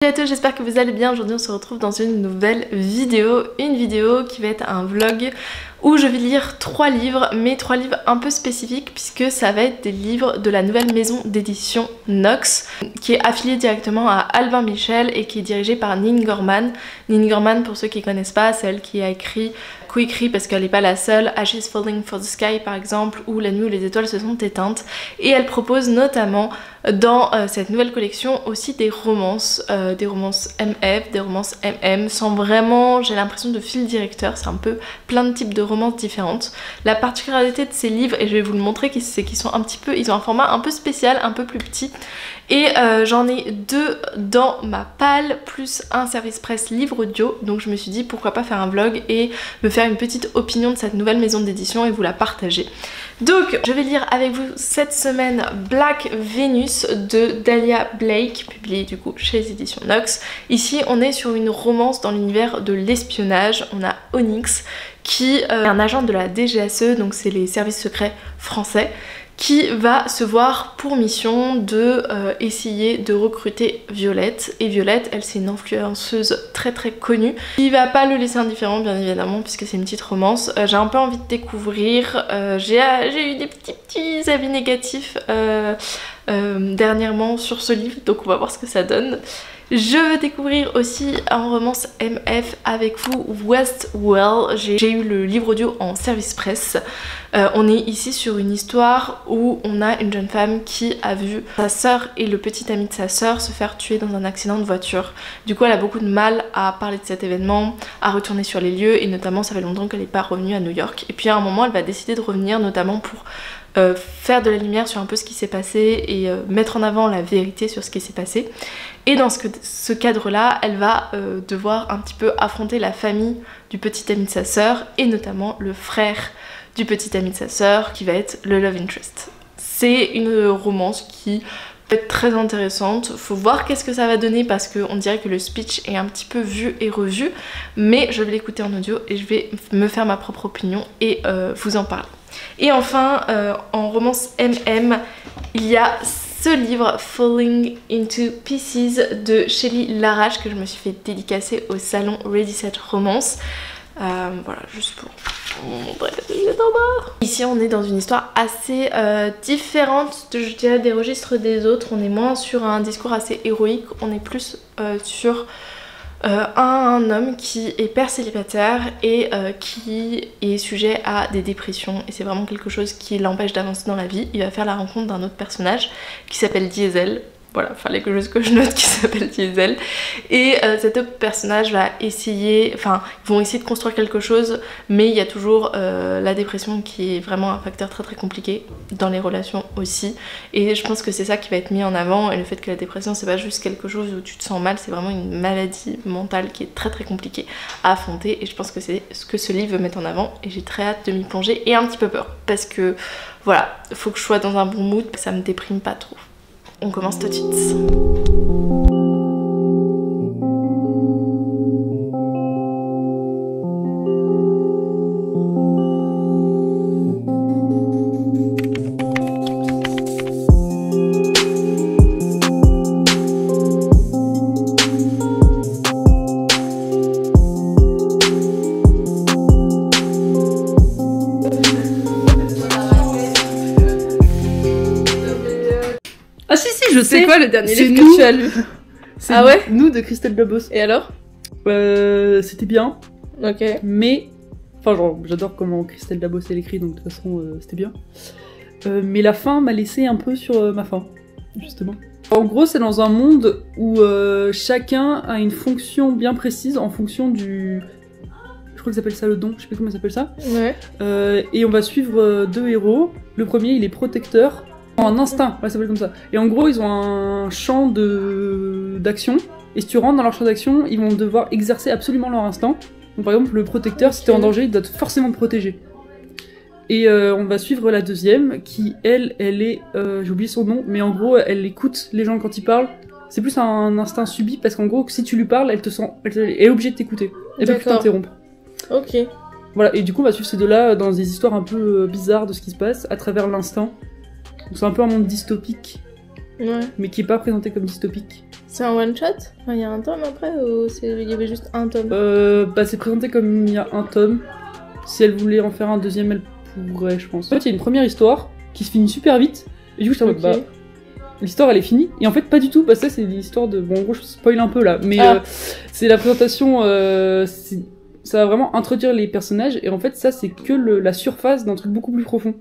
Salut à tous, j'espère que vous allez bien. Aujourd'hui on se retrouve dans une nouvelle vidéo. Une vidéo qui va être un vlog où je vais lire 3 livres, mais 3 livres un peu spécifiques puisque ça va être des livres de la nouvelle maison d'édition Nox qui est affiliée directement à Albin Michel et qui est dirigée par Nin Gorman. Nin Gorman, pour ceux qui ne connaissent pas, c'est elle qui a coécrit parce qu'elle n'est pas la seule, Ashes Falling for the Sky par exemple, ou La nuit où les étoiles se sont éteintes, et elle propose notamment dans cette nouvelle collection aussi des romances MF, des romances MM, sans vraiment, j'ai l'impression, de fil directeur. C'est un peu plein de types de romances différentes. La particularité de ces livres, et je vais vous le montrer, c'est qu'ils sont un petit peu, ils ont un format un peu spécial, un peu plus petit, et j'en ai 2 dans ma palle, plus un service presse livre audio, donc je me suis dit pourquoi pas faire un vlog et me faire une petite opinion de cette nouvelle maison d'édition et vous la partager. Donc je vais lire avec vous cette semaine Black Venus de Dahlia Blake, publié du coup chez les éditions Nox. Ici on est sur une romance dans l'univers de l'espionnage. On a Onyx qui est un agent de la DGSE, donc c'est les services secrets français, qui va se voir pour mission de essayer de recruter Violette. Et Violette, elle, c'est une influenceuse très connue. Il va pas le laisser indifférent, bien évidemment, puisque c'est une petite romance. J'ai un peu envie de découvrir. J'ai eu des petits avis négatifs dernièrement sur ce livre, donc on va voir ce que ça donne. Je veux découvrir aussi en romance MF avec vous Westwell. J'ai eu le livre audio en service presse. On est ici sur une histoire où on a une jeune femme qui a vu sa sœur et le petit ami de sa sœur se faire tuer dans un accident de voiture. Du coup elle a beaucoup de mal à parler de cet événement, à retourner sur les lieux, et notamment ça fait longtemps qu'elle n'est pas revenue à New York. Et puis à un moment elle va décider de revenir, notamment pour faire de la lumière sur un peu ce qui s'est passé et mettre en avant la vérité sur ce qui s'est passé. Et dans ce cadre-là, elle va devoir un petit peu affronter la famille du petit ami de sa sœur et notamment le frère du petit ami de sa sœur qui va être le love interest. C'est une romance qui peut être très intéressante. Faut voir qu'est-ce que ça va donner parce qu'on dirait que le speech est un petit peu vu et revu, mais je vais l'écouter en audio et je vais me faire ma propre opinion et vous en parler. Et enfin, en romance MM, il y a ce livre Falling into Pieces de Shelley Larache que je me suis fait dédicacer au salon Ready Set Romance. Voilà, juste pour vous montrer le bas. Ici on est dans une histoire assez différente je dirais des registres des autres. On est moins sur un discours assez héroïque, on est plus sur un homme qui est père célibataire et qui est sujet à des dépressions, et c'est vraiment quelque chose qui l'empêche d'avancer dans la vie. Il va faire la rencontre d'un autre personnage qui s'appelle Diesel. Voilà, fallait que je note qui s'appelle Diesel. Et cet autre personnage va essayer, enfin, ils vont essayer de construire quelque chose, mais il y a toujours la dépression qui est vraiment un facteur très compliqué dans les relations aussi. Et je pense que c'est ça qui va être mis en avant, et le fait que la dépression c'est pas juste quelque chose où tu te sens mal, c'est vraiment une maladie mentale qui est très compliquée à affronter, et je pense que c'est ce que ce livre veut mettre en avant, et j'ai très hâte de m'y plonger, et un petit peu peur, parce que voilà, faut que je sois dans un bon mood, que ça me déprime pas trop. On commence tout de suite. C'est quoi le dernier livre que tu as lu? Ah ouais? Nous de Christelle Labos. Et alors? C'était bien. Ok. Mais... Enfin genre, j'adore comment Christelle Labos elle écrit, donc de toute façon c'était bien. Mais la fin m'a laissé un peu sur ma faim, justement. En gros c'est dans un monde où chacun a une fonction bien précise en fonction du... Je crois que ça s'appelle ça le don, je sais pas comment ça s'appelle ça. Ouais. Et on va suivre 2 héros. Le premier il est protecteur. En instinct, ouais, ça s'appelle comme ça. Et en gros, ils ont un champ d'action. Et si tu rentres dans leur champ d'action, ils vont devoir exercer absolument leur instinct. Donc par exemple, le protecteur, si t'es en danger, il doit forcément te protéger. Et on va suivre la deuxième, qui elle est... j'ai oublié son nom, mais en gros, elle écoute les gens quand ils parlent. C'est plus un instinct subi, parce qu'en gros, si tu lui parles, elle est obligée de t'écouter. Elle peut plus t'interrompre. Ok. Voilà, et du coup, on va suivre ces deux-là dans des histoires un peu bizarres de ce qui se passe, à travers l'instinct. Donc c'est un peu un monde dystopique, ouais. mais qui est pas présenté comme dystopique. C'est un one shot? Enfin, il y a un tome après ou il y avait juste un tome? Bah c'est présenté comme il y a un tome. Si elle voulait en faire un deuxième, elle pourrait, je pense. En fait, il y a une première histoire qui se finit super vite. Et du coup, je suis en mode, bah, l'histoire elle est finie. Et en fait, pas du tout. Bah, ça, c'est l'histoire de. Bon, en gros, je spoil un peu là. Mais c'est la présentation. Ça va vraiment introduire les personnages. Et en fait, ça, c'est que la surface d'un truc beaucoup plus profond.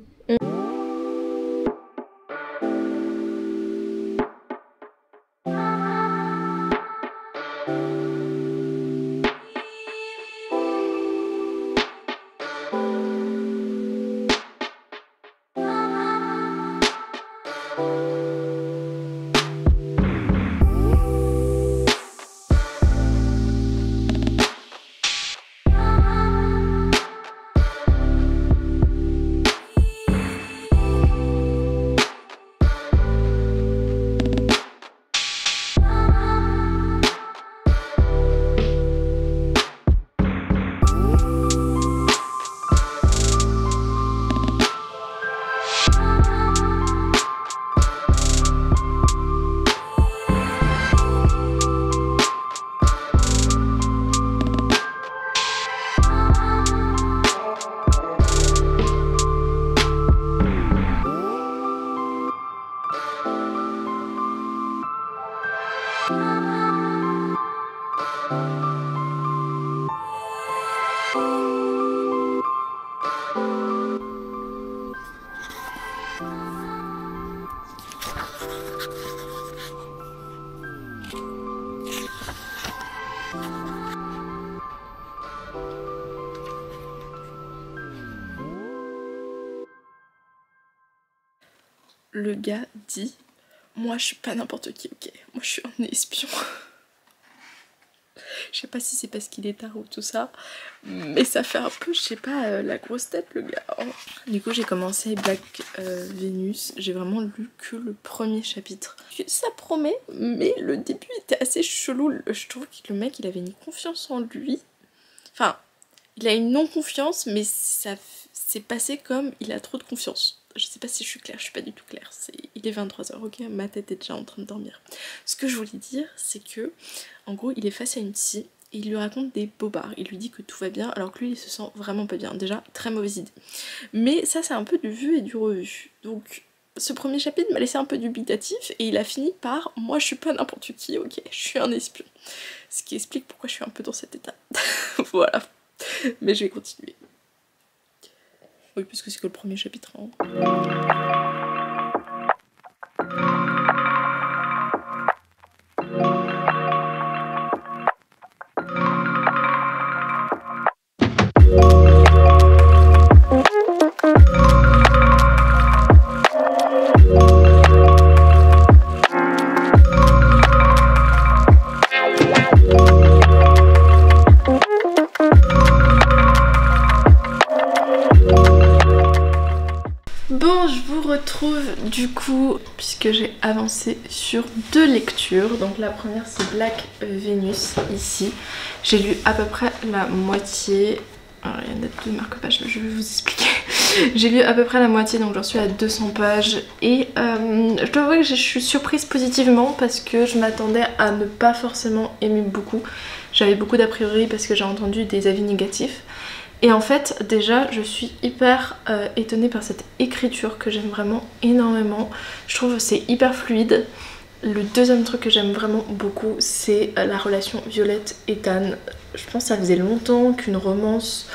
Le gars dit: moi je suis pas n'importe qui, ok, moi je suis un espion. Je sais pas si c'est parce qu'il est tard ou tout ça, mais ça fait un peu, je sais pas, la grosse tête le gars. Du coup j'ai commencé Black Venus, j'ai vraiment lu que le premier chapitre. Ça promet, mais le début était assez chelou. Je trouve que le mec il avait une confiance en lui. Enfin, il a une non-confiance, mais ça s'est passé comme il a trop de confiance. Je sais pas si je suis claire, je suis pas du tout claire. Il est 23h, ok, ma tête est déjà en train de dormir. Ce que je voulais dire, c'est que, en gros, il est face à une psy et il lui raconte des bobards. Il lui dit que tout va bien, alors que lui, il se sent vraiment pas bien. Déjà, très mauvaise idée. Mais ça, c'est un peu du vu et du revu. Donc, ce premier chapitre m'a laissé un peu dubitatif et il a fini par: moi, je suis pas n'importe qui, ok, je suis un espion. Ce qui explique pourquoi je suis un peu dans cet état. Voilà. Mais je vais continuer. Oui, puisque c'est que le premier chapitre. Hein. Du coup, puisque j'ai avancé sur 2 lectures, donc la première c'est Black Venus ici. J'ai lu à peu près la moitié. Alors il y a deux marque-pages, je vais vous expliquer. J'ai lu à peu près la moitié, donc j'en suis à 200 pages. Et je dois avouer que je suis surprise positivement parce que je m'attendais à ne pas forcément aimer beaucoup. J'avais beaucoup d'a priori parce que j'ai entendu des avis négatifs. Et en fait, déjà, je suis hyper étonnée par cette écriture que j'aime vraiment énormément. Je trouve que c'est hyper fluide. Le deuxième truc que j'aime vraiment beaucoup, c'est la relation Violette-Ethan. Je pense que ça faisait longtemps qu'une romance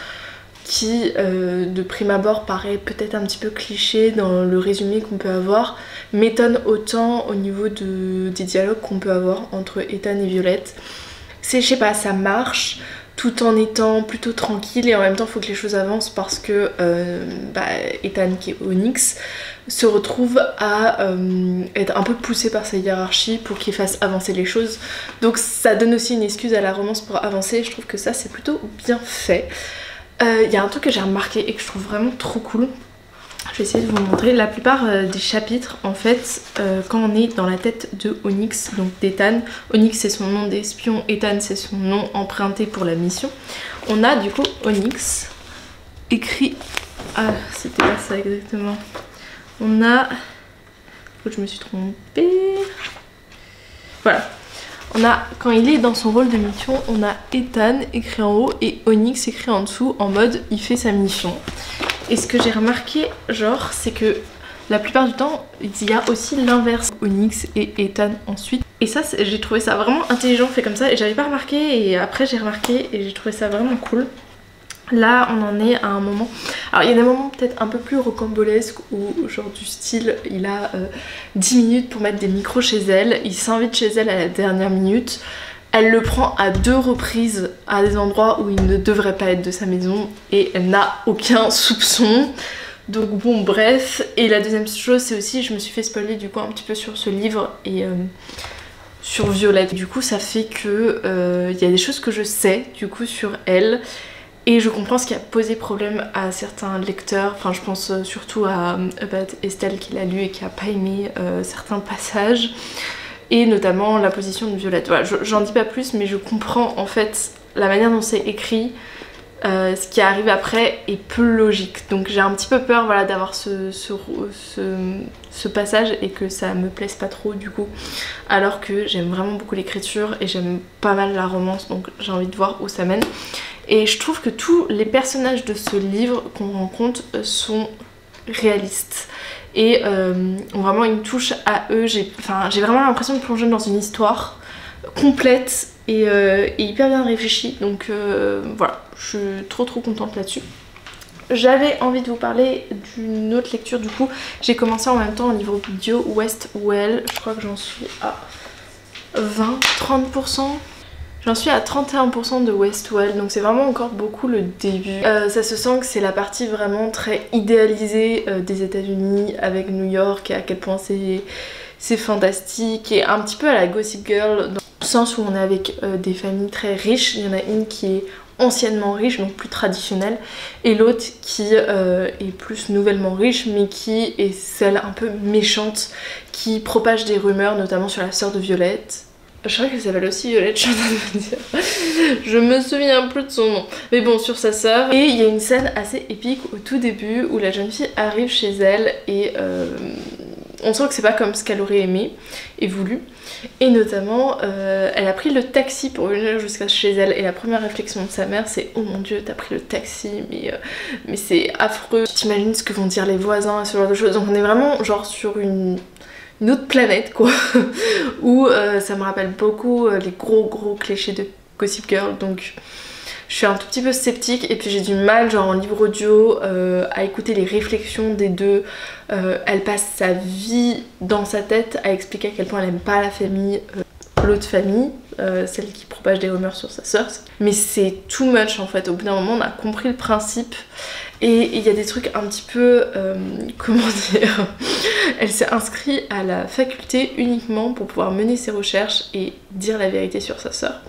qui, de prime abord, paraît peut-être un petit peu cliché dans le résumé qu'on peut avoir, m'étonne autant au niveau des dialogues qu'on peut avoir entre Ethan et Violette. C'est, je sais pas, ça marche tout en étant plutôt tranquille et en même temps il faut que les choses avancent parce que Ethan, qui est Onyx, se retrouve à être un peu poussé par sa hiérarchie pour qu'il fasse avancer les choses. Donc ça donne aussi une excuse à la romance pour avancer. Je trouve que ça c'est plutôt bien fait. Il y a un truc que j'ai remarqué et que je trouve vraiment trop cool. Je vais essayer de vous montrer. La plupart des chapitres, en fait, quand on est dans la tête de Onyx, donc d'Ethan, Onyx c'est son nom d'espion, Ethan c'est son nom emprunté pour la mission. On a du coup Onyx écrit... Ah, c'était pas ça exactement. On a... Je me suis trompée. Voilà. On a, quand il est dans son rôle de mission, on a Ethan écrit en haut et Onyx écrit en dessous en mode il fait sa mission. Et ce que j'ai remarqué, genre, c'est que la plupart du temps, il y a aussi l'inverse, Onyx et Ethan ensuite. Et ça, j'ai trouvé ça vraiment intelligent fait comme ça et j'avais pas remarqué et après j'ai remarqué et j'ai trouvé ça vraiment cool. Là on en est à un moment, alors il y a des moments peut-être un peu plus rocambolesques où genre du style il a 10 minutes pour mettre des micros chez elle, il s'invite chez elle à la dernière minute, elle le prend à 2 reprises à des endroits où il ne devrait pas être de sa maison et elle n'a aucun soupçon. Donc bon bref, et la deuxième chose c'est aussi, je me suis fait spoiler du coup un petit peu sur ce livre et sur Violette. Du coup ça fait que il y a des choses que je sais du coup sur elle. Et je comprends ce qui a posé problème à certains lecteurs, enfin je pense surtout à Estelle qui l'a lu et qui a pas aimé certains passages, et notamment la position de Violette. Voilà, j'en dis pas plus, mais je comprends en fait la manière dont c'est écrit, ce qui arrive après est plus logique. Donc j'ai un petit peu peur voilà, d'avoir ce passage et que ça me plaise pas trop du coup, alors que j'aime vraiment beaucoup l'écriture et j'aime pas mal la romance, donc j'ai envie de voir où ça mène. Et je trouve que tous les personnages de ce livre qu'on rencontre sont réalistes et ont vraiment une touche à eux. J'ai vraiment l'impression de plonger dans une histoire complète et hyper bien réfléchie. Donc voilà, je suis trop contente là-dessus. J'avais envie de vous parler d'une autre lecture du coup. J'ai commencé en même temps un livre audio Westwell. Je crois que j'en suis à 20-30%. J'en suis à 31% de Westwell, donc c'est vraiment encore beaucoup le début. Ça se sent que c'est la partie vraiment très idéalisée des États-Unis avec New York et à quel point c'est fantastique et un petit peu à la Gossip Girl dans le sens où on est avec des familles très riches. Il y en a une qui est anciennement riche, donc plus traditionnelle, et l'autre qui est plus nouvellement riche mais qui est celle un peu méchante qui propage des rumeurs notamment sur la sœur de Violette. Je crois qu'elle s'appelle aussi Violette, je suis en train de me dire. Je me souviens plus de son nom. Mais bon, sur sa sœur. Et il y a une scène assez épique au tout début où la jeune fille arrive chez elle et on sent que c'est pas comme ce qu'elle aurait aimé et voulu. Et notamment, elle a pris le taxi pour venir jusqu'à chez elle. Et la première réflexion de sa mère, c'est « Oh mon dieu, t'as pris le taxi, mais c'est affreux. Tu t'imagines ce que vont dire les voisins et ce genre de choses. » Donc on est vraiment genre sur une autre planète quoi, où ça me rappelle beaucoup les gros clichés de Gossip Girl, donc je suis un tout petit peu sceptique et puis j'ai du mal genre en livre audio à écouter les réflexions des deux. Elle passe sa vie dans sa tête à expliquer à quel point elle aime pas la famille, l'autre famille, celle qui propage des rumeurs sur sa sœur, mais c'est too much en fait. Au bout d'un moment on a compris le principe. Et il y a des trucs un petit peu, comment dire, elle s'est inscrite à la faculté uniquement pour pouvoir mener ses recherches et dire la vérité sur sa sœur.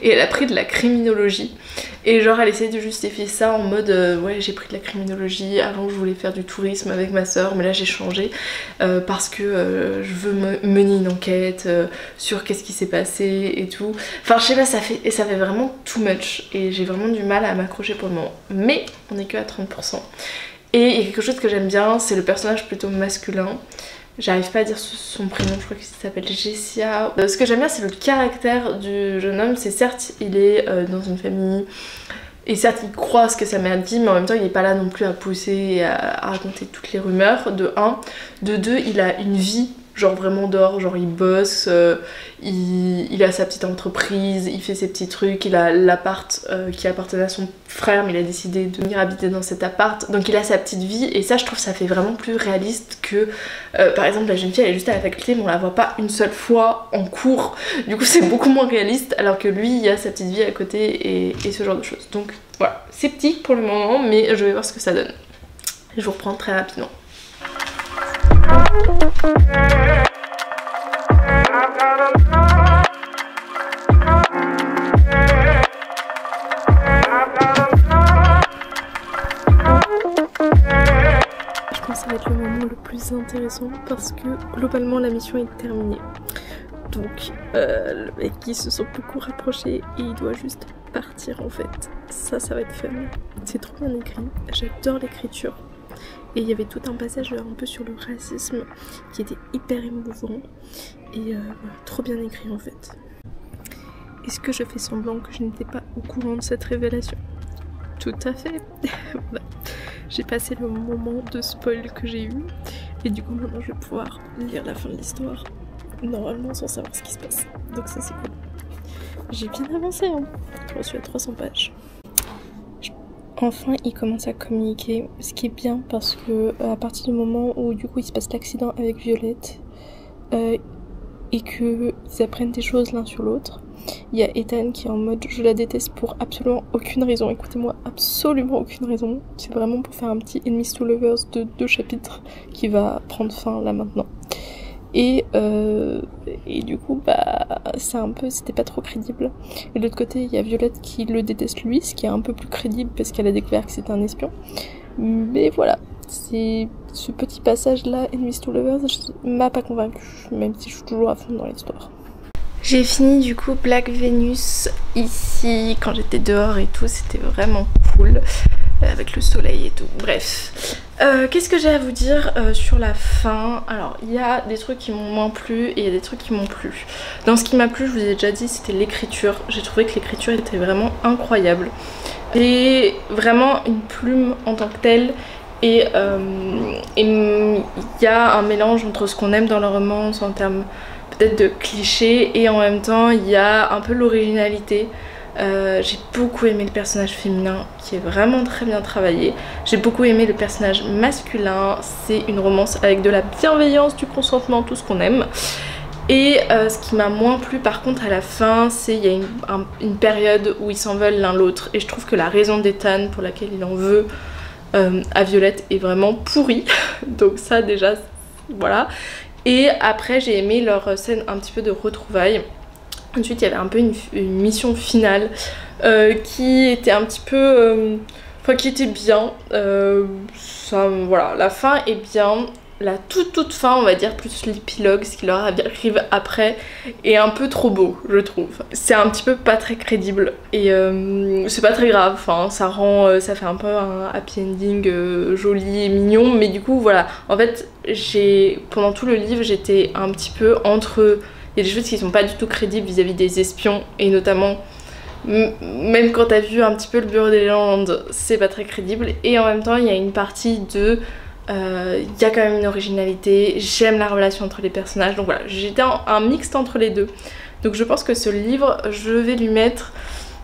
Et elle a pris de la criminologie. Et genre elle essaie de justifier ça en mode ouais j'ai pris de la criminologie, avant je voulais faire du tourisme avec ma sœur mais là j'ai changé parce que je veux mener une enquête sur qu'est-ce qui s'est passé et tout. Enfin je sais pas, ça fait vraiment too much et j'ai vraiment du mal à m'accrocher pour le moment. Mais on est que à 30%. Et il y a quelque chose que j'aime bien, c'est le personnage plutôt masculin. J'arrive pas à dire son prénom, je crois qu'il s'appelle Jessia. Ce que j'aime bien c'est le caractère du jeune homme, c'est certes il est dans une famille et certes il croit ce que sa mère dit mais en même temps il est pas là non plus à pousser et à raconter toutes les rumeurs, de 1. De 2, il a une vie genre vraiment dehors, genre il bosse, il a sa petite entreprise, il fait ses petits trucs, il a l'appart qui appartenait à son frère mais il a décidé de venir habiter dans cet appart, donc il a sa petite vie et ça je trouve ça fait vraiment plus réaliste que par exemple la jeune fille elle est juste à la faculté mais on la voit pas une seule fois en cours, du coup c'est beaucoup moins réaliste alors que lui il a sa petite vie à côté et ce genre de choses. Donc voilà, sceptique pour le moment mais je vais voir ce que ça donne. Je vous reprends très rapidement. Je pense que ça va être le moment le plus intéressant parce que globalement la mission est terminée. Donc le mec qui se sont beaucoup rapprochés et il doit juste partir en fait. Ça va être fun. C'est trop bien écrit, j'adore l'écriture. Et il y avait tout un passage un peu sur le racisme qui était hyper émouvant et trop bien écrit en fait. Est-ce que je fais semblant que je n'étais pas au courant de cette révélation? Tout à fait. Voilà. J'ai passé le moment de spoil que j'ai eu. Et du coup maintenant je vais pouvoir lire la fin de l'histoire. Normalement sans savoir ce qui se passe. Donc ça c'est cool. J'ai bien avancé hein. Je suis à 300 pages. Enfin il commence à communiquer. Ce qui est bien parce que à partir du moment où du coup il se passe l'accident avec Violette. Et qu'ils apprennent des choses l'un sur l'autre. Il y a Ethan qui est en mode je la déteste pour absolument aucune raison. Écoutez-moi, absolument aucune raison. C'est vraiment pour faire un petit Enemies to Lovers de 2 chapitres qui va prendre fin là maintenant. Et du coup c'était pas trop crédible. Et de l'autre côté il y a Violette qui le déteste lui, ce qui est un peu plus crédible parce qu'elle a découvert que c'était un espion. Mais voilà. C'est ce petit passage là, Enemies to Lovers, m'a pas convaincue, même si je suis toujours à fond dans l'histoire. J'ai fini du coup Black Venus ici, quand j'étais dehors et tout, c'était vraiment cool, avec le soleil et tout, bref. Qu'est-ce que j'ai à vous dire sur la fin? Alors, il y a des trucs qui m'ont moins plu et il y a des trucs qui m'ont plu. Dans ce qui m'a plu, je vous ai déjà dit, c'était l'écriture. J'ai trouvé que l'écriture était vraiment incroyable. Et vraiment une plume en tant que telle. Et il y a un mélange entre ce qu'on aime dans le romance en termes peut-être de clichés et en même temps il y a un peu l'originalité. J'ai beaucoup aimé le personnage féminin qui est vraiment très bien travaillé. J'ai beaucoup aimé le personnage masculin. C'est une romance avec de la bienveillance, du consentement, tout ce qu'on aime. Et ce qui m'a moins plu par contre à la fin, c'est qu'il y a une période où ils s'en veulent l'un l'autre. Et je trouve que la raison d'Ethan pour laquelle il en veut à Violette est vraiment pourrie. Donc ça déjà, voilà. Et après j'ai aimé leur scène un petit peu de retrouvailles. Ensuite il y avait un peu une mission finale qui était un petit peu... enfin qui était bien. Voilà, la fin est bien. La toute fin, on va dire, plus l'épilogue, ce qui leur arrive après, est un peu trop beau, je trouve. C'est un petit peu pas très crédible et c'est pas très grave, enfin, ça fait un peu un happy ending joli et mignon, mais du coup, voilà. En fait, pendant tout le livre, j'étais un petit peu entre... Il y a des choses qui sont pas du tout crédibles vis-à-vis des espions, et notamment... Même quand t'as vu un petit peu le Bureau des légendes, c'est pas très crédible, et en même temps, il y a une partie de... y a quand même une originalité, j'aime la relation entre les personnages, donc voilà, j'étais un mixte entre les deux. Donc je pense que ce livre, je vais lui mettre,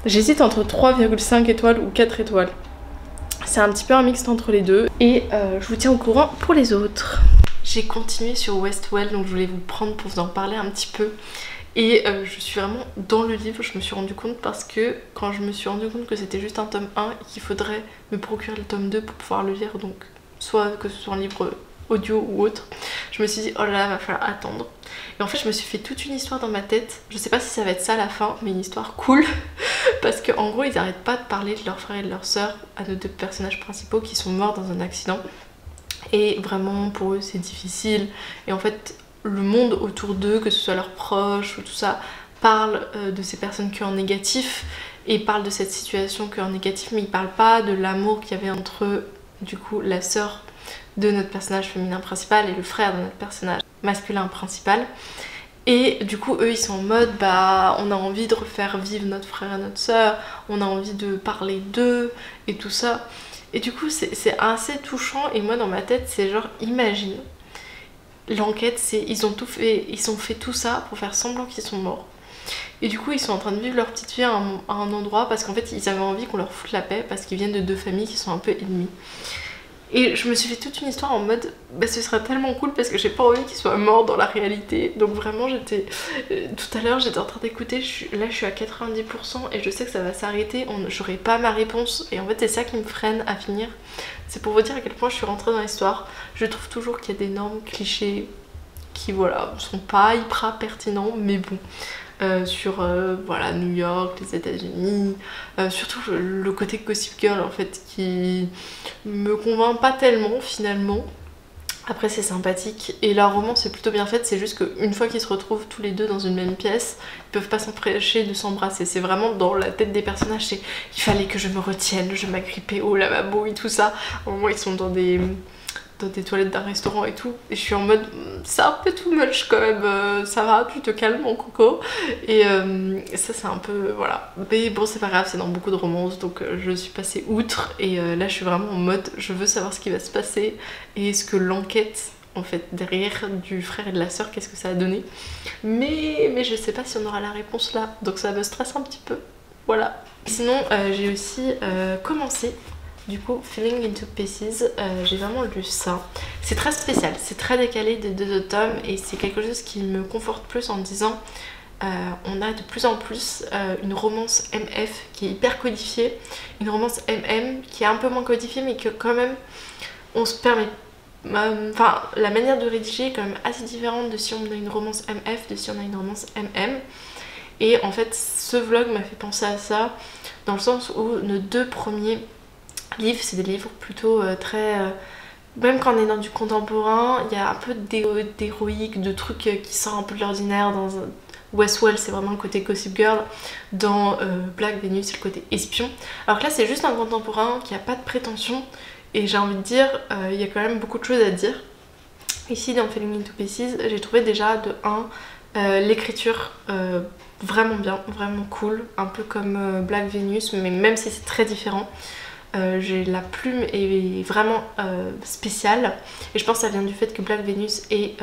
j'hésite entre 3,5 étoiles ou 4 étoiles. C'est un petit peu un mixte entre les deux, et je vous tiens au courant pour les autres. J'ai continué sur Westwell, donc je voulais vous prendre pour vous en parler un petit peu. Et je suis vraiment dans le livre, je me suis rendu compte parce que quand je me suis rendu compte que c'était juste un tome 1 et qu'il faudrait me procurer le tome 2 pour pouvoir le lire, donc soit que ce soit un livre audio ou autre, je me suis dit oh là là, va falloir attendre. Et en fait je me suis fait toute une histoire dans ma tête, je sais pas si ça va être ça à la fin, mais une histoire cool parce qu'en gros ils arrêtent pas de parler de leurs frères et de leurs sœurs à nos deux personnages principaux qui sont morts dans un accident. Et vraiment pour eux c'est difficile, et en fait le monde autour d'eux, que ce soit leurs proches ou tout ça, parle de ces personnes que en négatif et parle de cette situation que en négatif, mais ils parlent pas de l'amour qu'il y avait entre du coup la sœur de notre personnage féminin principal et le frère de notre personnage masculin principal. Et du coup eux ils sont en mode bah on a envie de refaire vivre notre frère et notre sœur, on a envie de parler d'eux et tout ça. Et du coup c'est assez touchant, et moi dans ma tête c'est genre imagine l'enquête, c'est ils ont fait tout ça pour faire semblant qu'ils sont morts. Et du coup ils sont en train de vivre leur petite vie à un endroit parce qu'en fait ils avaient envie qu'on leur foute la paix parce qu'ils viennent de deux familles qui sont un peu ennemies. Et je me suis fait toute une histoire en mode bah ce serait tellement cool parce que j'ai pas envie qu'ils soient morts dans la réalité. Donc vraiment j'étais... tout à l'heure j'étais en train d'écouter, là je suis à 90% et je sais que ça va s'arrêter, j'aurai pas ma réponse. Et en fait c'est ça qui me freine à finir. C'est pour vous dire à quel point je suis rentrée dans l'histoire. Je trouve toujours qu'il y a d'énormes clichés qui voilà sont pas hyper pertinents, mais bon. Sur voilà, New York, les États-Unis, surtout le côté Gossip Girl en fait qui me convainc pas tellement finalement. Après c'est sympathique et la romance est plutôt bien faite, c'est juste qu'une fois qu'ils se retrouvent tous les deux dans une même pièce, ils peuvent pas s'empêcher de s'embrasser. C'est vraiment dans la tête des personnages, c'est il fallait que je me retienne, je m'agrippais au lavabo et tout ça. Au moment ils sont dans des dans des toilettes d'un restaurant et tout. Et je suis en mode, c'est un peu too much quand même, ça va, tu te calmes mon coco. Et ça c'est un peu, voilà. Mais bon c'est pas grave, c'est dans beaucoup de romances, donc je suis passée outre. Et là je suis vraiment en mode, je veux savoir ce qui va se passer. Et est-ce que l'enquête, en fait, derrière du frère et de la sœur, qu'est-ce que ça a donné. Mais je sais pas si on aura la réponse là, donc ça me stresse un petit peu. Voilà. Sinon, j'ai aussi commencé du coup Falling into Pieces. J'ai vraiment lu ça. C'est très spécial, c'est très décalé des deux autres tomes et c'est quelque chose qui me conforte plus en me disant on a de plus en plus une romance MF qui est hyper codifiée, une romance MM qui est un peu moins codifiée mais que quand même on se permet. Enfin, la manière de rédiger est quand même assez différente de si on a une romance MF, de si on a une romance MM. Et en fait, ce vlog m'a fait penser à ça, dans le sens où nos deux premiers livres, c'est des livres plutôt très... même quand on est dans du contemporain, il y a un peu d'héroïque, de trucs qui sortent un peu de l'ordinaire. Dans Westwell, c'est vraiment le côté Gossip Girl. Dans Black Venus, c'est le côté espion. Alors que là, c'est juste un contemporain qui n'a pas de prétention. Et j'ai envie de dire, il y a quand même beaucoup de choses à dire. Ici, dans Falling into Pieces, j'ai trouvé déjà de 1, l'écriture vraiment bien, vraiment cool. Un peu comme Black Venus, mais même si c'est très différent. La plume est vraiment spéciale. Et je pense que ça vient du fait que Black Venus et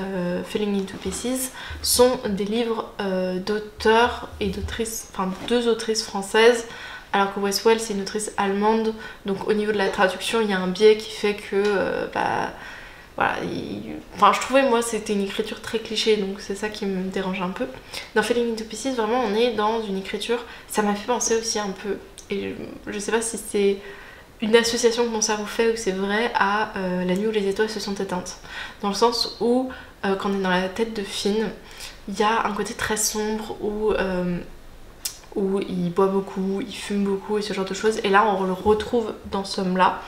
Falling into Pieces sont des livres d'auteurs et d'autrices, enfin 2 autrices françaises. Alors que Westwell c'est une autrice allemande, donc au niveau de la traduction il y a un biais qui fait que voilà, enfin je trouvais moi c'était une écriture très cliché, donc c'est ça qui me dérange un peu. Dans Falling into Pieces vraiment on est dans une écriture, ça m'a fait penser aussi un peu, et je sais pas si c'est une association que mon cerveau fait ou c'est vrai, à La nuit où les étoiles se sont éteintes, dans le sens où quand on est dans la tête de Finn, il y a un côté très sombre où il boit beaucoup, il fume beaucoup et ce genre de choses. Et là, on le retrouve dans ce tome-là.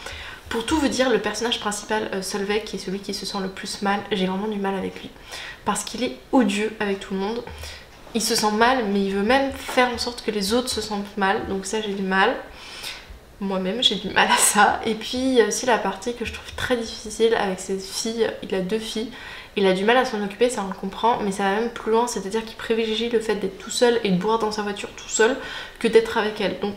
Pour tout vous dire, le personnage principal, Solveig, qui est celui qui se sent le plus mal, j'ai vraiment du mal avec lui. Parce qu'il est odieux avec tout le monde. Il se sent mal, mais il veut même faire en sorte que les autres se sentent mal. Donc ça, j'ai du mal. Moi-même, j'ai du mal à ça. Et puis, il y a aussi la partie que je trouve très difficile avec ses filles. Il a 2 filles. Il a du mal à s'en occuper, ça on le comprend, mais ça va même plus loin, c'est-à-dire qu'il privilégie le fait d'être tout seul et de boire dans sa voiture tout seul que d'être avec elle. Donc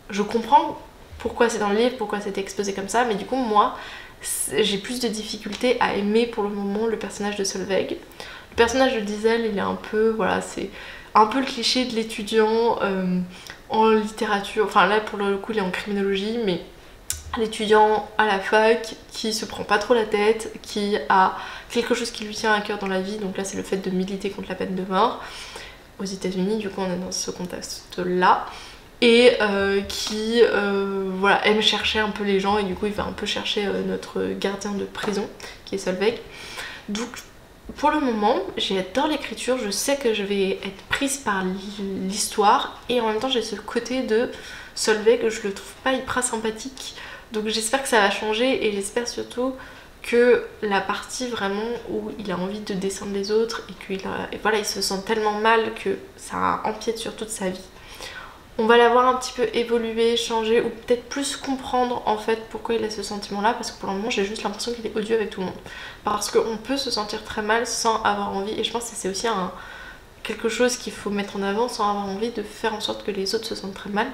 je comprends pourquoi c'est dans le livre, pourquoi c'était exposé comme ça, mais du coup moi j'ai plus de difficultés à aimer pour le moment le personnage de Solveig. Le personnage de Diesel, il est un peu, voilà, c'est un peu le cliché de l'étudiant en littérature, enfin là pour le coup il est en criminologie, mais l'étudiant à la fac qui se prend pas trop la tête, qui a quelque chose qui lui tient à cœur dans la vie, donc là c'est le fait de militer contre la peine de mort aux États-Unis, du coup on est dans ce contexte là, et qui voilà, aime chercher un peu les gens, et du coup il va un peu chercher notre gardien de prison qui est Solveig. Donc pour le moment j'adore l'écriture, je sais que je vais être prise par l'histoire, et en même temps j'ai ce côté de Solveig que je le trouve pas hyper sympathique. Donc j'espère que ça va changer, et j'espère surtout que la partie vraiment où il a envie de descendre les autres et voilà, il se sent tellement mal que ça empiète sur toute sa vie. On va la voir un petit peu évoluer, changer, ou peut-être plus comprendre en fait pourquoi il a ce sentiment là, parce que pour le moment j'ai juste l'impression qu'il est odieux avec tout le monde. Parce qu'on peut se sentir très mal sans avoir envie, et je pense que c'est aussi quelque chose qu'il faut mettre en avant, sans avoir envie de faire en sorte que les autres se sentent très mal.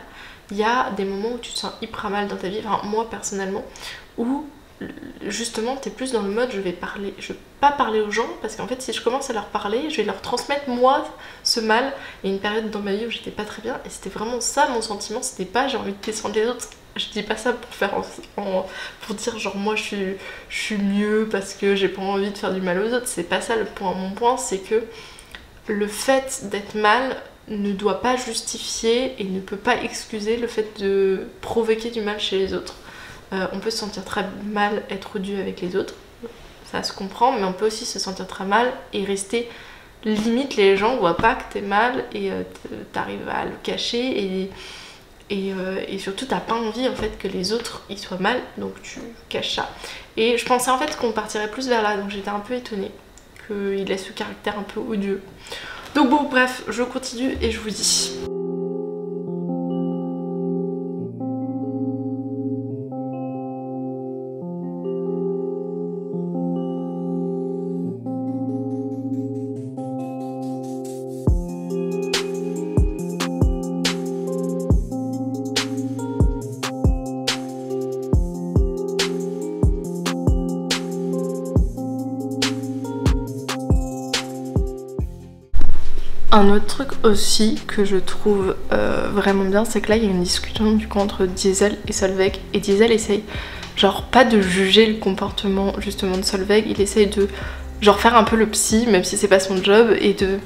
Il y a des moments où tu te sens hyper mal dans ta vie, enfin moi personnellement, où justement t'es plus dans le mode je vais pas parler aux gens, parce qu'en fait si je commence à leur parler, je vais leur transmettre moi ce mal. Il y a une période dans ma vie où j'étais pas très bien, et c'était vraiment ça mon sentiment, c'était pas j'ai envie de descendre les autres. Je dis pas ça pour faire pour dire genre moi je suis mieux parce que j'ai pas envie de faire du mal aux autres, c'est pas ça le point. Mon point c'est que le fait d'être mal ne doit pas justifier et ne peut pas excuser le fait de provoquer du mal chez les autres. On peut se sentir très mal, être odieux avec les autres, ça se comprend, mais on peut aussi se sentir très mal et rester limite, les gens voient pas que t'es mal et t'arrives à le cacher, et surtout t'as pas envie en fait que les autres ils soient mal, donc tu caches ça. Et je pensais en fait qu'on partirait plus vers là, donc j'étais un peu étonnée qu'il ait ce caractère un peu odieux. Donc bon bref, je continue et je vous dis. Un autre truc aussi que je trouve vraiment bien, c'est que là il y a une discussion du coup entre Diesel et Solveig, et Diesel essaye genre pas de juger le comportement justement de Solveig, il essaye de genre faire un peu le psy, même si c'est pas son job, et de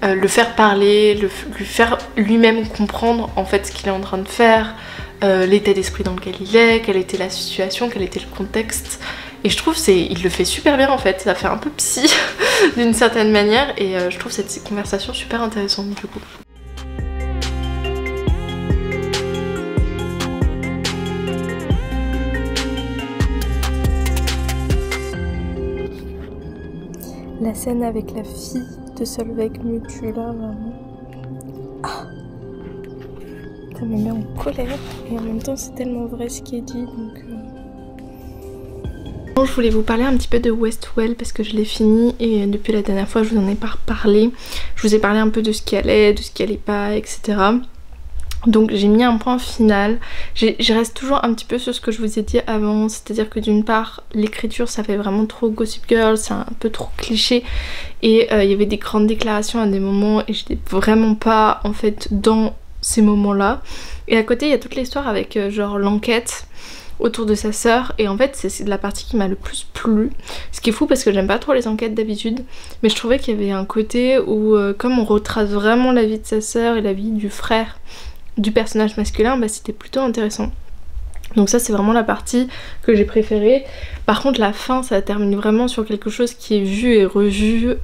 le faire parler, lui faire lui-même comprendre en fait ce qu'il est en train de faire, l'état d'esprit dans lequel il est, quelle était la situation, quel était le contexte. Et je trouve il le fait super bien en fait, ça fait un peu psy d'une certaine manière, et je trouve cette conversation super intéressante du coup. La scène avec la fille de Solveig me tue là, vraiment. Ah, ça me met en colère, et en même temps c'est tellement vrai ce qui est dit, donc... Bon, je voulais vous parler un petit peu de Westwell parce que je l'ai fini, et depuis la dernière fois je vous en ai pas reparlé. Je vous ai parlé un peu de ce qui allait, de ce qui allait pas, etc. Donc j'ai mis un point final. Je reste toujours un petit peu sur ce que je vous ai dit avant, c'est-à-dire que d'une part l'écriture ça fait vraiment trop Gossip Girl, c'est un peu trop cliché, et il y avait des grandes déclarations à des moments et j'étais vraiment pas en fait dans ces moments-là. Et à côté il y a toute l'histoire avec genre l'enquête autour de sa sœur, et en fait c'est la partie qui m'a le plus plu, ce qui est fou parce que j'aime pas trop les enquêtes d'habitude, mais je trouvais qu'il y avait un côté où comme on retrace vraiment la vie de sa sœur et la vie du frère du personnage masculin, bah c'était plutôt intéressant. Donc ça c'est vraiment la partie que j'ai préférée. Par contre la fin ça termine vraiment sur quelque chose qui est vu et revu.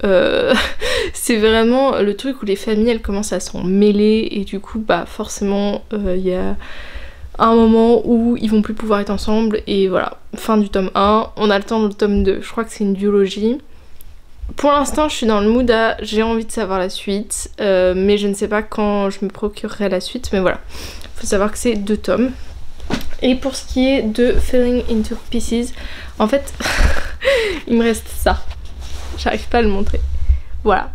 C'est vraiment le truc où les familles elles commencent à s'en mêler, et du coup bah forcément il y a un moment où ils vont plus pouvoir être ensemble, et voilà, fin du tome 1, on a le temps du tome 2, je crois que c'est une duologie. Pour l'instant je suis dans le mood à j'ai envie de savoir la suite, mais je ne sais pas quand je me procurerai la suite, mais voilà, faut savoir que c'est 2 tomes. Et pour ce qui est de Falling into Pieces, en fait il me reste ça, j'arrive pas à le montrer, voilà.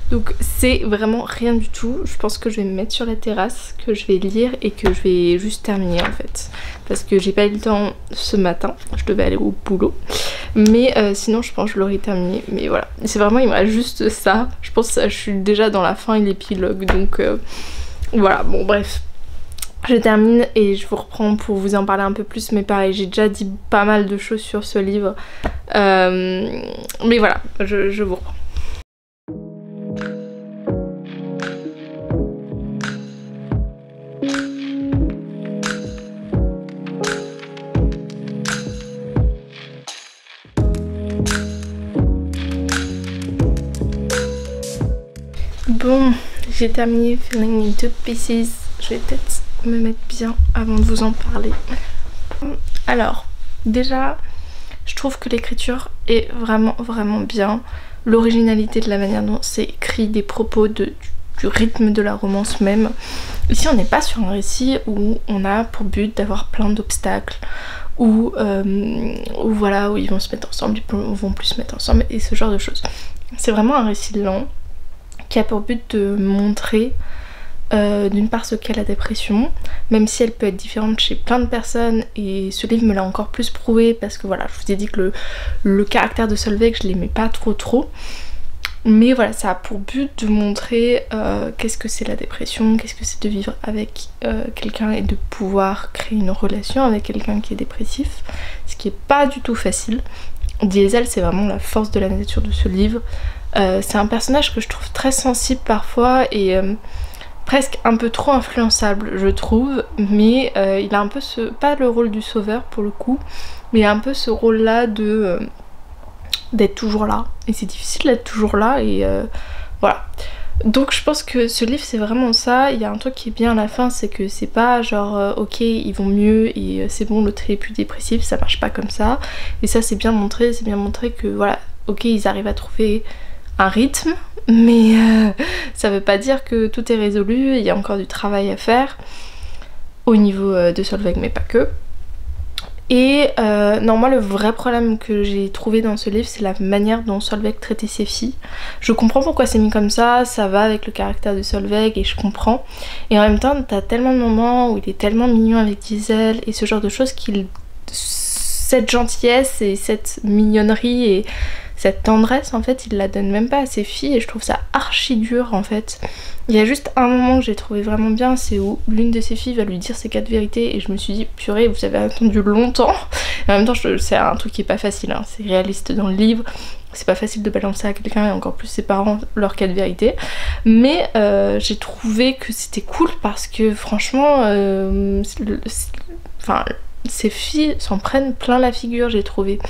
Donc c'est vraiment rien du tout, je pense que je vais me mettre sur la terrasse, que je vais lire et que je vais juste terminer en fait. Parce que j'ai pas eu le temps ce matin, je devais aller au boulot. Mais sinon je pense que je l'aurais terminé, mais voilà. C'est vraiment, il me reste juste ça, je pense que je suis déjà dans la fin et l'épilogue, donc voilà, bon bref. Je termine et je vous reprends pour vous en parler un peu plus, mais pareil, j'ai déjà dit pas mal de choses sur ce livre. Mais voilà, je vous reprends. Bon, j'ai terminé Falling into Pieces. Je vais peut-être me mettre bien avant de vous en parler. Alors, déjà, je trouve que l'écriture est vraiment bien. L'originalité de la manière dont c'est écrit, des propos, du rythme de la romance même. Ici, on n'est pas sur un récit où on a pour but d'avoir plein d'obstacles, où voilà, où ils vont se mettre ensemble, ils vont plus se mettre ensemble, et ce genre de choses. C'est vraiment un récit lent qui a pour but de montrer d'une part ce qu'est la dépression, même si elle peut être différente chez plein de personnes, et ce livre me l'a encore plus prouvé parce que voilà, je vous ai dit que le caractère de Solveig je l'aimais pas trop, mais voilà, ça a pour but de montrer qu'est-ce que c'est la dépression, qu'est-ce que c'est de vivre avec quelqu'un et de pouvoir créer une relation avec quelqu'un qui est dépressif, ce qui est pas du tout facile. Diesel, c'est vraiment la force de la nature de ce livre. C'est un personnage que je trouve très sensible parfois et presque un peu trop influençable je trouve, mais il a un peu pas le rôle du sauveur pour le coup, mais il a un peu ce rôle là de d'être toujours là, et c'est difficile d'être toujours là, et voilà. Donc je pense que ce livre c'est vraiment ça. Il y a un truc qui est bien à la fin, c'est que c'est pas genre ok ils vont mieux et c'est bon, l'autre est plus dépressif, ça marche pas comme ça, et ça c'est bien montré que voilà, ok ils arrivent à trouver un rythme, mais ça veut pas dire que tout est résolu, il y a encore du travail à faire au niveau de Solveig, mais pas que. Et non, moi le vrai problème que j'ai trouvé dans ce livre, c'est la manière dont Solveig traitait ses filles. Je comprends pourquoi c'est mis comme ça va avec le caractère de Solveig et je comprends. Et en même temps t'as tellement de moments où il est tellement mignon avec Diesel et ce genre de choses, cette gentillesse et cette mignonnerie et cette tendresse en fait il la donne même pas à ses filles et je trouve ça archi dur en fait. Il y a juste un moment que j'ai trouvé vraiment bien, c'est où l'une de ses filles va lui dire ses 4 vérités et je me suis dit purée vous avez attendu longtemps. Et en même temps c'est un truc qui est pas facile, hein. C'est réaliste dans le livre, c'est pas facile de balancer à quelqu'un et encore plus ses parents leurs 4 vérités. Mais j'ai trouvé que c'était cool parce que franchement ces filles s'en prennent plein la figure j'ai trouvé.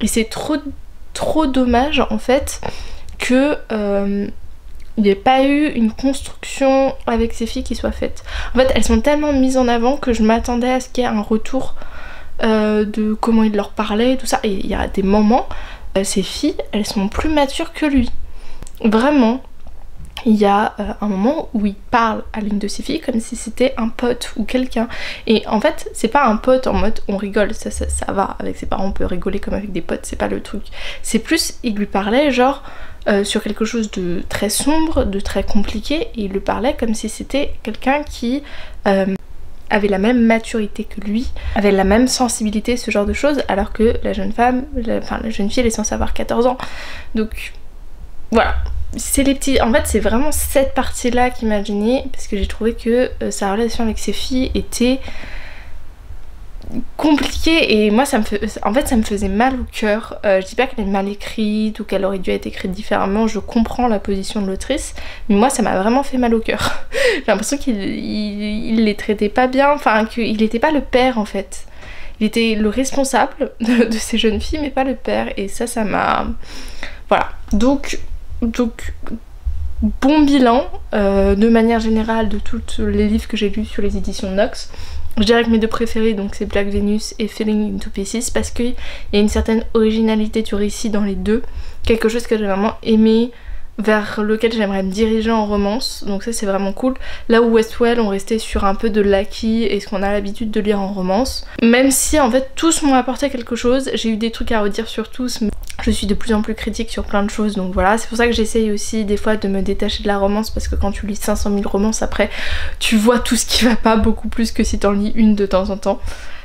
Et c'est trop dommage en fait que il n'y ait pas eu une construction avec ces filles qui soit faite. En fait elles sont tellement mises en avant que je m'attendais à ce qu'il y ait un retour de comment il leur parlait et tout ça. Et il y a des moments, ces filles elles sont plus matures que lui. Vraiment. Il y a un moment où il parle à l'une de ses filles comme si c'était un pote ou quelqu'un. Et en fait, c'est pas un pote en mode on rigole, ça va. Avec ses parents, on peut rigoler comme avec des potes, c'est pas le truc. C'est plus, il lui parlait genre sur quelque chose de très sombre, de très compliqué, et il lui parlait comme si c'était quelqu'un qui avait la même maturité que lui, avait la même sensibilité, ce genre de choses, alors que la jeune femme, la jeune fille, elle est censée avoir 14 ans. Donc voilà. C'est les petits... En fait c'est vraiment cette partie là qui m'a gênée parce que j'ai trouvé que sa relation avec ses filles était compliquée et moi ça me faisait mal au cœur. Je dis pas qu'elle est mal écrite ou qu'elle aurait dû être écrite différemment, je comprends la position de l'autrice, mais moi ça m'a vraiment fait mal au cœur. J'ai l'impression qu'il les traitait pas bien, enfin qu'il était pas le père en fait. Il était le responsable de ces jeunes filles mais pas le père et ça m'a... Voilà. Donc bon bilan de manière générale de tous les livres que j'ai lus sur les éditions Nox. Je dirais que mes deux préférés donc c'est Black Venus et Falling into Pieces parce qu'il y a une certaine originalité du récit dans les deux, quelque chose que j'ai vraiment aimé, vers lequel j'aimerais me diriger en romance, donc ça c'est vraiment cool. Là où Westwell on restait sur un peu de l'acquis et ce qu'on a l'habitude de lire en romance, même si en fait tous m'ont apporté quelque chose, j'ai eu des trucs à redire sur tous, mais je suis de plus en plus critique sur plein de choses, donc voilà, c'est pour ça que j'essaye aussi des fois de me détacher de la romance, parce que quand tu lis 500 000 romances après tu vois tout ce qui va pas beaucoup plus que si t'en lis une de temps en temps.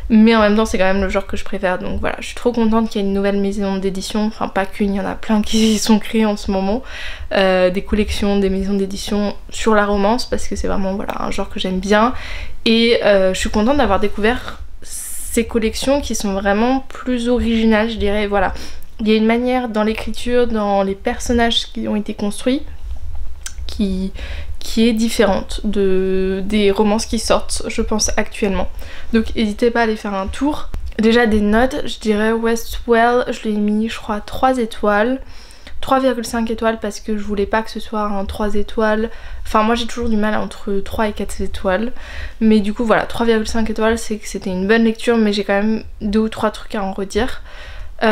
Mais en même temps c'est quand même le genre que je préfère, donc voilà, je suis trop contente qu'il y ait une nouvelle maison d'édition, enfin pas qu'une, il y en a plein qui sont créées en ce moment, des collections, des maisons d'édition sur la romance, parce que c'est vraiment voilà, un genre que j'aime bien, et je suis contente d'avoir découvert ces collections qui sont vraiment plus originales, je dirais, voilà. Il y a une manière dans l'écriture, dans les personnages qui ont été construits, qui est différente des romances qui sortent, je pense, actuellement. Donc n'hésitez pas à aller faire un tour. Déjà des notes, je dirais Westwell, je lui ai mis je crois 3 étoiles. 3,5 étoiles parce que je voulais pas que ce soit un 3 étoiles. Enfin moi j'ai toujours du mal entre 3 et 4 étoiles. Mais du coup voilà, 3,5 étoiles c'est que c'était une bonne lecture, mais j'ai quand même 2 ou 3 trucs à en redire.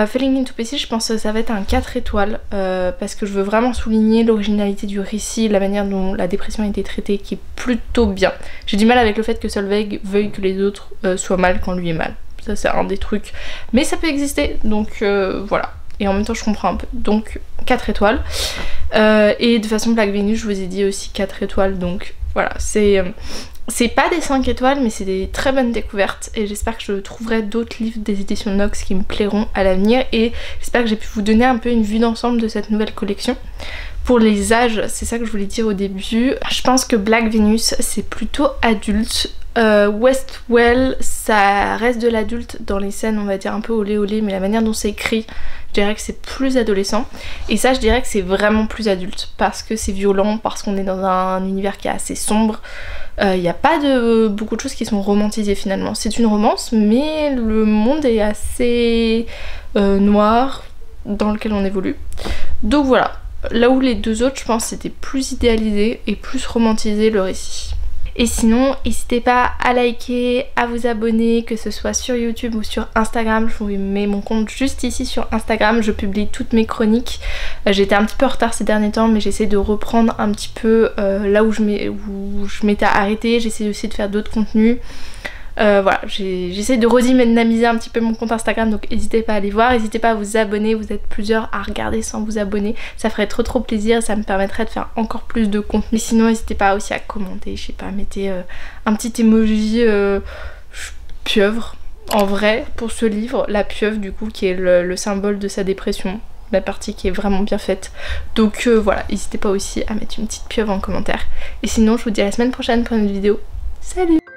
Falling into Pieces, je pense que ça va être un 4 étoiles parce que je veux vraiment souligner l'originalité du récit, la manière dont la dépression a été traitée qui est plutôt bien. J'ai du mal avec le fait que Solveig veuille que les autres soient mal quand lui est mal. Ça c'est un des trucs, mais ça peut exister, donc voilà. Et en même temps je comprends un peu, donc 4 étoiles. Et de façon Black Venus je vous ai dit aussi 4 étoiles, donc voilà, c'est pas des 5 étoiles mais c'est des très bonnes découvertes et j'espère que je trouverai d'autres livres des éditions Nox qui me plairont à l'avenir et j'espère que j'ai pu vous donner un peu une vue d'ensemble de cette nouvelle collection. Pour les âges, c'est ça que je voulais dire au début, je pense que Black Venus c'est plutôt adulte. Westwell ça reste de l'adulte dans les scènes on va dire un peu olé olé, mais la manière dont c'est écrit je dirais que c'est plus adolescent, et ça je dirais que c'est vraiment plus adulte parce que c'est violent, parce qu'on est dans un univers qui est assez sombre. Il n'y a pas beaucoup de choses qui sont romantisées finalement, c'est une romance mais le monde est assez noir dans lequel on évolue, donc voilà. Là où les deux autres je pense c'était plus idéalisé et plus romantisé le récit. Et sinon, n'hésitez pas à liker, à vous abonner, que ce soit sur YouTube ou sur Instagram. Je vous mets mon compte juste ici sur Instagram, je publie toutes mes chroniques. J'étais un petit peu en retard ces derniers temps, mais j'essaie de reprendre un petit peu là où je m'étais arrêtée. J'essaie aussi de faire d'autres contenus. Voilà, j'essaie de redynamiser un petit peu mon compte Instagram, donc n'hésitez pas à aller voir, n'hésitez pas à vous abonner, vous êtes plusieurs à regarder sans vous abonner, ça ferait trop plaisir, ça me permettrait de faire encore plus de contenu. Sinon n'hésitez pas aussi à commenter, je sais pas, mettez un petit emoji pieuvre, en vrai, pour ce livre, la pieuvre du coup qui est le symbole de sa dépression. la partie qui est vraiment bien faite. Donc voilà, n'hésitez pas aussi à mettre une petite pieuvre en commentaire. Et sinon je vous dis à la semaine prochaine pour une vidéo. Salut!